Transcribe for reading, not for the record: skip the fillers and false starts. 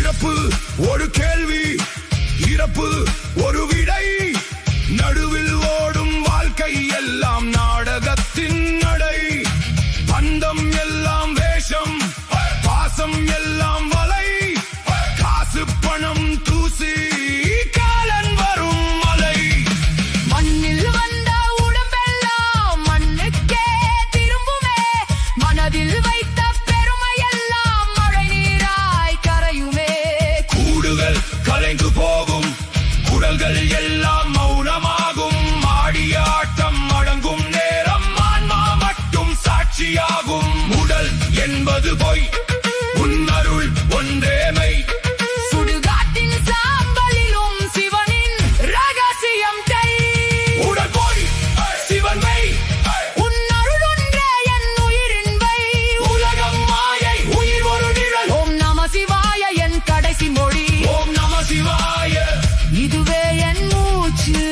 பிறப்பு ஒரு கேள்வி, இறப்பு ஒரு விடை, நடுவில் ஓடும் வாழ்க்கை எல்லாம் நாடகத்தின் நடை. பந்தம் எல்லாம் வேஷம், பாசம் எல்லாம் வலை, காசு பணம் தூசி, காலன் வரும் மலை. மண்ணில் வந்த உடம்பெல்லாம் மண்ணுக்கே திரும்புமே, மனதில் வைத்த பெருமையெல்லாம் மழை நீராய் கரையுமே. கூடுகள் கலைந்து போகும், குடல்கள் எல்லாம் மௌனமாகும், ஆடிய ஆட்டம் அடங்கும் நேரம் ஆன்மா மட்டும் சாட்சியாகும். உடல் என்பது பொய், உன்னருள் ஒன்றேமை. சுடுகாட்டின் சாம்பலிலும் சிவனின் ரகசியம் தை. உடல் பொய், சிவன் மெய். உன்னருள் ஒன்றே என் உயிரின் வை. உலகம் மாயை, உயிர் ஒரு நிழல். ஓம் நம சிவாய என் கடைசி மொழி. ஓம் நம சிவாய. இதுவே என் மூச்சு.